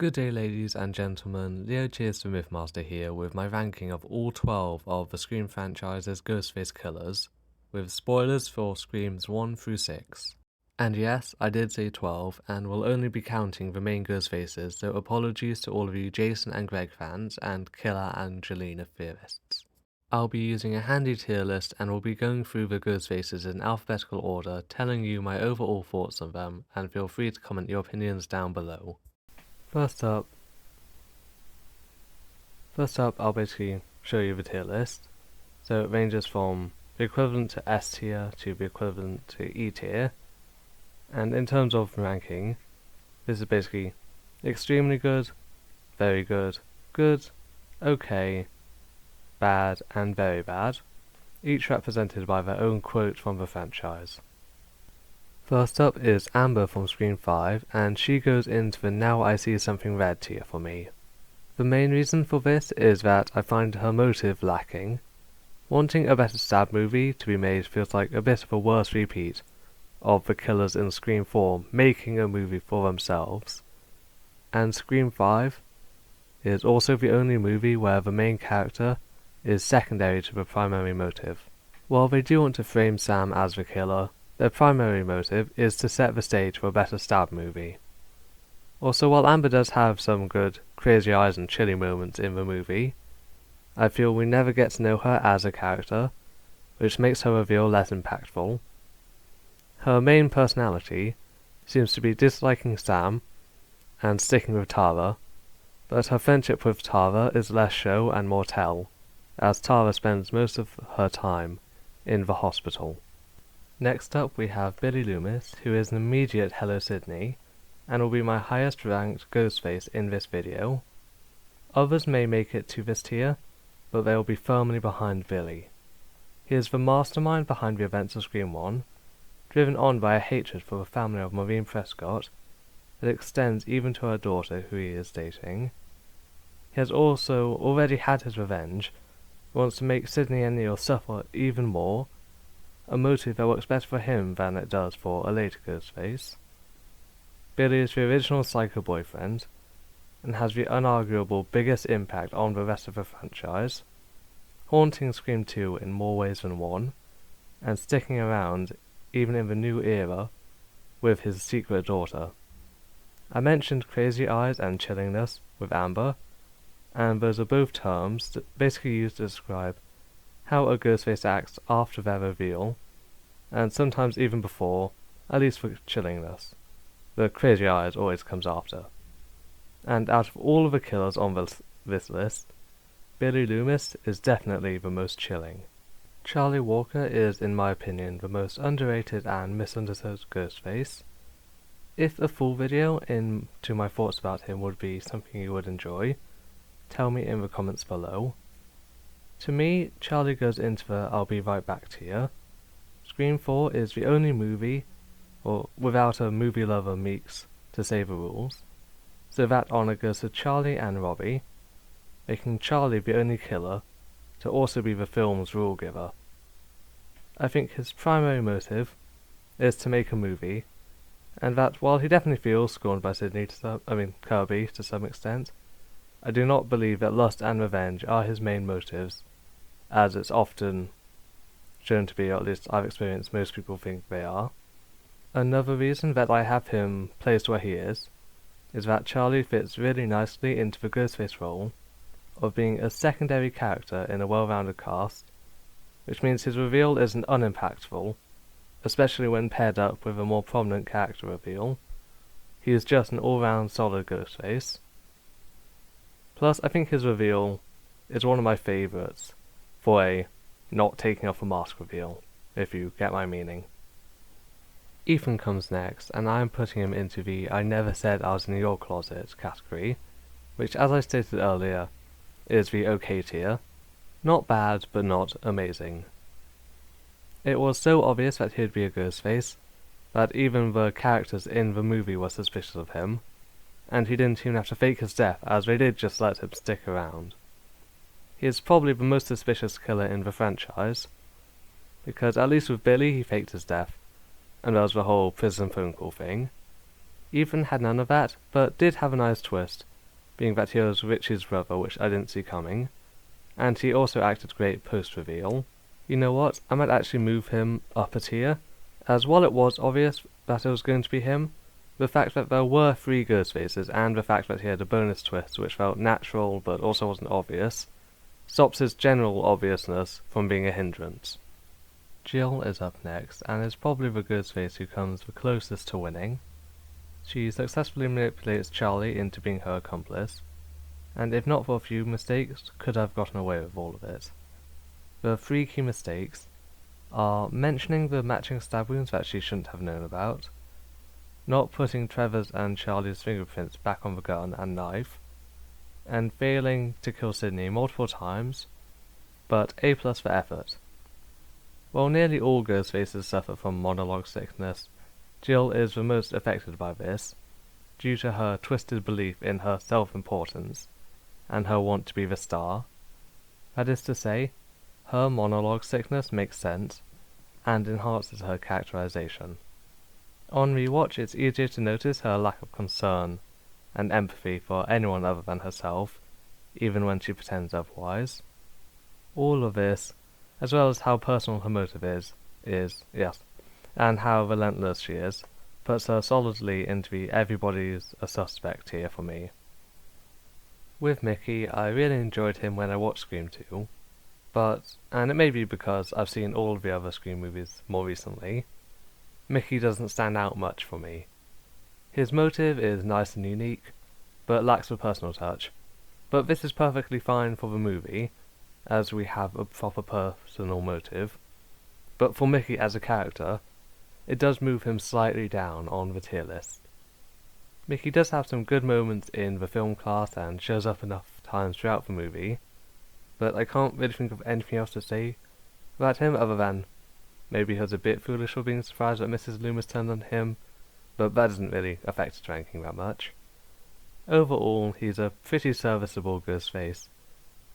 Good day ladies and gentlemen, Leo Cheers the Mythmaster here with my ranking of all 12 of the Scream franchise's Ghostface killers, with spoilers for Screams 1 through 6. And yes, I did say 12 and will only be counting the main Ghostfaces, so apologies to all of you Jason and Greg fans and Killer and Jelena theorists. I'll be using a handy tier list and will be going through the Ghostfaces in alphabetical order, telling you my overall thoughts on them, and feel free to comment your opinions down below. First up, I'll basically show you the tier list. So it ranges from the equivalent to S tier to the equivalent to E tier. And in terms of ranking, this is basically extremely good, very good, good, okay, bad, and very bad, each represented by their own quote from the franchise. First up is Amber from Scream 5, and she goes into the Now I See Something Red tier for me. The main reason for this is that I find her motive lacking. Wanting a better stab movie to be made feels like a bit of a worse repeat of the killers in Scream 4 making a movie for themselves. And Scream 5 is also the only movie where the main character is secondary to the primary motive. While they do want to frame Sam as the killer, their primary motive is to set the stage for a better stab movie. Also, while Amber does have some good crazy eyes and chilly moments in the movie, I feel we never get to know her as a character, which makes her reveal less impactful. Her main personality seems to be disliking Sam and sticking with Tara, but her friendship with Tara is less show and more tell, as Tara spends most of her time in the hospital. Next up we have Billy Loomis, who is an immediate Hello Sydney, and will be my highest ranked Ghostface in this video. Others may make it to this tier, but they will be firmly behind Billy. He is the mastermind behind the events of Scream 1, driven on by a hatred for the family of Maureen Prescott that extends even to her daughter who he is dating. He has also already had his revenge, wants to make Sydney and Neil suffer even more, a motive that works better for him than it does for a later Ghostface. Billy is the original psycho boyfriend, and has the unarguable biggest impact on the rest of the franchise, haunting Scream 2 in more ways than one, and sticking around even in the new era with his secret daughter. I mentioned crazy eyes and chillingness with Amber, and those are both terms basically used to describe how a Ghostface acts after their reveal, and sometimes even before, at least for chillingness. The crazy eyes always comes after. And out of all of the killers on this list, Billy Loomis is definitely the most chilling. Charlie Walker is, in my opinion, the most underrated and misunderstood Ghostface. If a full video into my thoughts about him would be something you would enjoy, tell me in the comments below. To me, Charlie goes into the I'll be right back tier. Scream 4 is the only movie, or without a movie lover Meeks to say the rules, so that honour goes to Charlie and Robbie, making Charlie the only killer to also be the film's rule giver. I think his primary motive is to make a movie, and that while he definitely feels scorned by Kirby to some extent, I do not believe that lust and revenge are his main motives, as it's often shown to be, or at least I've experienced most people think they are. Another reason that I have him placed where he is that Charlie fits really nicely into the Ghostface role of being a secondary character in a well-rounded cast, which means his reveal isn't unimpactful, especially when paired up with a more prominent character reveal. He is just an all-round solid Ghostface. Plus, I think his reveal is one of my favourites for a not taking off a mask reveal, if you get my meaning. Ethan comes next, and I am putting him into the I never said I was in your closet category, which, as I stated earlier, is the okay tier. Not bad, but not amazing. It was so obvious that he'd be a Ghostface, that even the characters in the movie were suspicious of him, and he didn't even have to fake his death, as they did just let him stick around. He is probably the most suspicious killer in the franchise, because at least with Billy he faked his death, and there was the whole prison phone call thing. Ethan had none of that, but did have a nice twist being that he was Richie's brother, which I didn't see coming, and he also acted great post-reveal. You know what, I might actually move him up a tier, as while it was obvious that it was going to be him, the fact that there were 3 Ghostfaces and the fact that he had a bonus twist which felt natural but also wasn't obvious, stops his general obviousness from being a hindrance. Jill is up next, and is probably the Ghostface who comes the closest to winning. She successfully manipulates Charlie into being her accomplice, and if not for a few mistakes, could have gotten away with all of it. The 3 key mistakes are mentioning the matching stab wounds that she shouldn't have known about, not putting Trevor's and Charlie's fingerprints back on the gun and knife, and failing to kill Sydney multiple times, but A+ for effort. While nearly all Ghostfaces suffer from monologue sickness, Jill is the most affected by this, due to her twisted belief in her self-importance, and her want to be the star. That is to say, her monologue sickness makes sense, and enhances her characterization. On rewatch, it's easier to notice her lack of concern and empathy for anyone other than herself, even when she pretends otherwise. All of this, as well as how personal her motive is, yes, and how relentless she is, puts her solidly into the everybody's a suspect tier for me. With Mickey, I really enjoyed him when I watched Scream 2, and it may be because I've seen all of the other Scream movies more recently, Mickey doesn't stand out much for me. His motive is nice and unique, but lacks a personal touch. But this is perfectly fine for the movie, as we have a proper personal motive. But for Mickey as a character, it does move him slightly down on the tier list. Mickey does have some good moments in the film class and shows up enough times throughout the movie, but I can't really think of anything else to say about him other than maybe he was a bit foolish for being surprised that Mrs. Loomis turned on him, but that doesn't really affect his ranking that much. Overall, he's a pretty serviceable Ghostface,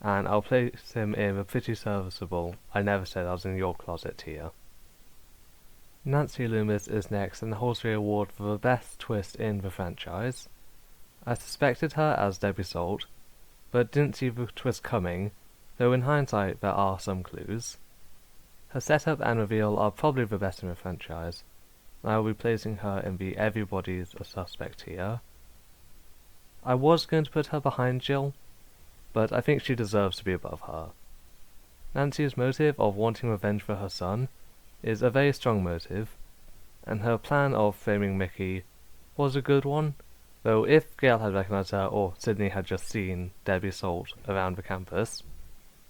and I'll place him in a pretty serviceable I never said I was in your closet tier. Nancy Loomis is next and holds the award for the best twist in the franchise. I suspected her as Debbie Salt, but didn't see the twist coming, though in hindsight there are some clues. Her setup and reveal are probably the best in the franchise. I will be placing her in the everybody's a suspect tier. I was going to put her behind Jill, but I think she deserves to be above her. Nancy's motive of wanting revenge for her son is a very strong motive, and her plan of framing Mickey was a good one, though if Gail had recognized her or Sydney had just seen Debbie Salt around the campus,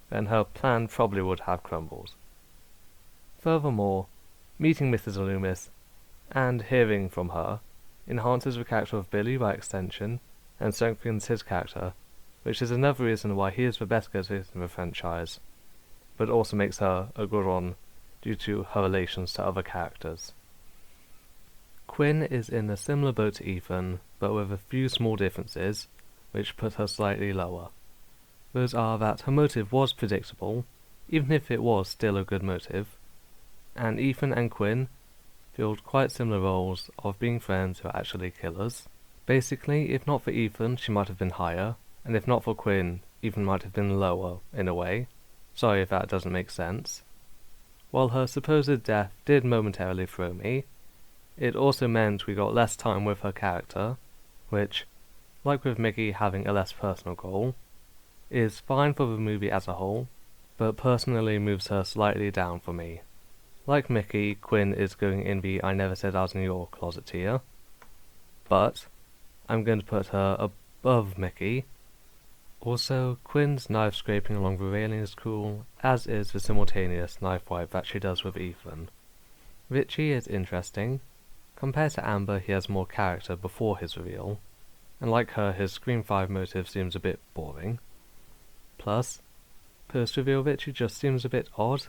then her plan probably would have crumbled. Furthermore, meeting Mrs. Loomis and hearing from her enhances the character of Billy by extension and strengthens his character, which is another reason why he is the best Ghostface in the franchise, but also makes her a good one due to her relations to other characters. Quinn is in a similar boat to Ethan, but with a few small differences, which put her slightly lower. Those are that her motive was predictable, even if it was still a good motive, and Ethan and Quinn filled quite similar roles of being friends who are actually killers. Basically, if not for Ethan, she might have been higher, and if not for Quinn, Ethan might have been lower, in a way. Sorry if that doesn't make sense. While her supposed death did momentarily throw me, it also meant we got less time with her character, which, like with Mickey having a less personal goal, is fine for the movie as a whole, but personally moves her slightly down for me. Like Mickey, Quinn is going in the I never said I was in your closet tier, but I'm going to put her above Mickey. Also, Quinn's knife scraping along the railing is cool, as is the simultaneous knife wipe that she does with Ethan. Richie is interesting. Compared to Amber, he has more character before his reveal, and like her, his Scream 5 motive seems a bit boring. Plus, post-reveal Richie just seems a bit odd,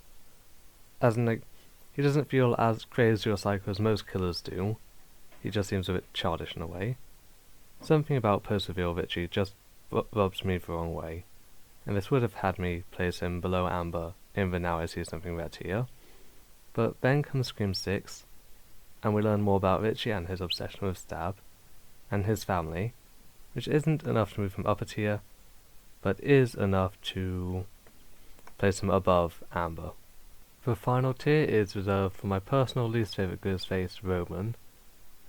as in, like, he doesn't feel as crazy or psycho as most killers do. He just seems a bit childish in a way. Something about post-reveal Richie just rubs me the wrong way, and this would have had me place him below Amber in the Now I See Something Red tier. But then comes Scream 6, and we learn more about Richie and his obsession with Stab, and his family, which isn't enough to move him up a tier, but is enough to place him above Amber. The final tier is reserved for my personal least favourite Ghostface, Roman,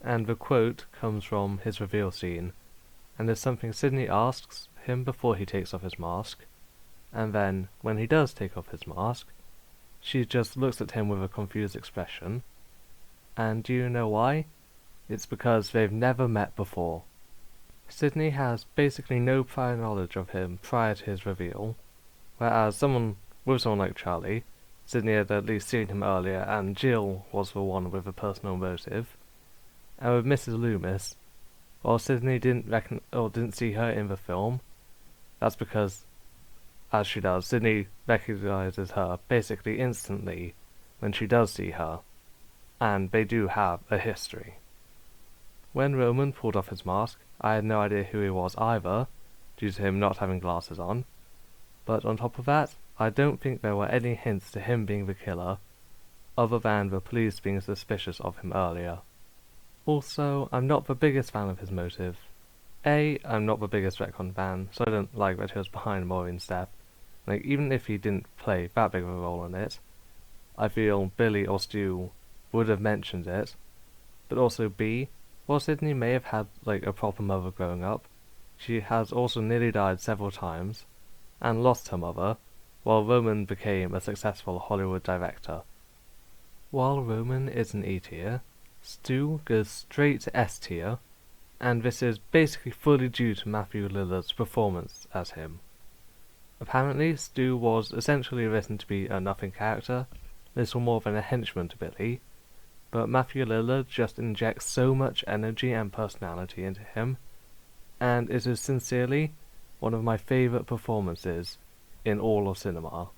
and the quote comes from his reveal scene, and is something Sydney asks him before he takes off his mask, and then, when he does take off his mask, she just looks at him with a confused expression. And do you know why? It's because they've never met before. Sydney has basically no prior knowledge of him prior to his reveal, whereas someone like Charlie, Sydney had at least seen him earlier, and Jill was the one with a personal motive. And with Mrs. Loomis, while Sydney didn't see her in the film, that's because, as she does, Sydney recognizes her basically instantly when she does see her, and they do have a history. When Roman pulled off his mask, I had no idea who he was either, due to him not having glasses on, but on top of that, I don't think there were any hints to him being the killer, other than the police being suspicious of him earlier. Also, I'm not the biggest fan of his motive. I'm not the biggest retcon fan, so I don't like that he was behind Maureen's death. Even if he didn't play that big of a role in it, I feel Billy or Stu would have mentioned it. But also B, while Sydney may have had a proper mother growing up, she has also nearly died several times, and lost her mother, while Roman became a successful Hollywood director. While Roman is an E tier, Stu goes straight to S tier, and this is basically fully due to Matthew Lillard's performance as him. Apparently, Stu was essentially written to be a nothing character, little more than a henchman to Billy, but Matthew Lillard just injects so much energy and personality into him, and it is sincerely one of my favourite performances in all of cinema.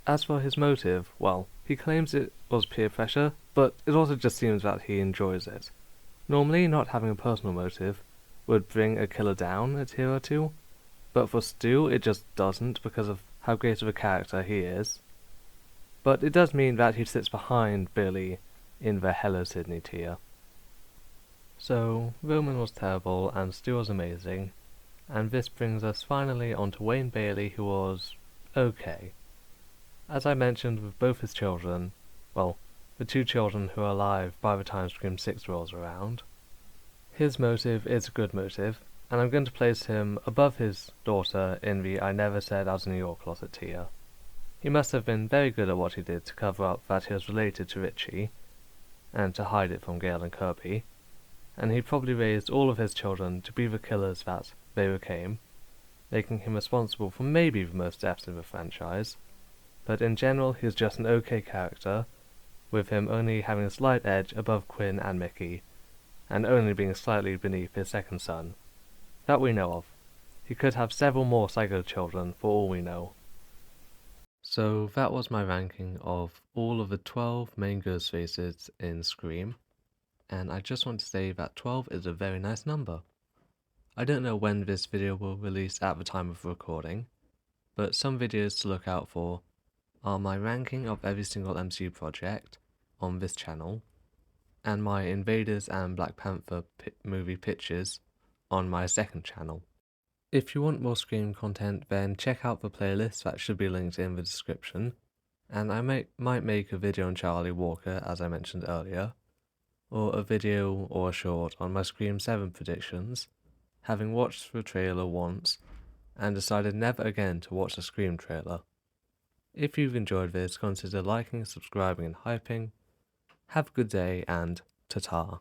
As for his motive, well, he claims it was peer pressure, but it also just seems that he enjoys it. Normally, not having a personal motive would bring a killer down a tier or two, but for Stu it just doesn't because of how great of a character he is. But it does mean that he sits behind Billy in the Hello Sydney tier. So, Roman was terrible and Stu was amazing, and this brings us finally on to Wayne Bailey, who was okay. As I mentioned with both his children, well, the two children who are alive by the time Scream 6 rolls around, his motive is a good motive, and I'm going to place him above his daughter in the I never said I was in your closet tier. He must have been very good at what he did to cover up that he was related to Richie, and to hide it from Gail and Kirby, and he probably raised all of his children to be the killers that they became, making him responsible for maybe the most deaths in the franchise, but in general he is just an okay character, with him only having a slight edge above Quinn and Mickey, and only being slightly beneath his second son. That we know of. He could have several more psycho children for all we know. So that was my ranking of all of the 12 main Ghostfaces in Scream, and I just want to say that 12 is a very nice number. I don't know when this video will release at the time of recording, but some videos to look out for are my ranking of every single MCU project on this channel, and my Invaders and Black Panther movie pitches on my second channel. If you want more Scream content, then check out the playlist that should be linked in the description, and I might make a video on Charlie Walker, as I mentioned earlier, or a video or a short on my Scream 7 predictions, having watched the trailer once and decided never again to watch a Scream trailer. If you've enjoyed this, consider liking, subscribing and hyping. Have a good day, and ta-ta.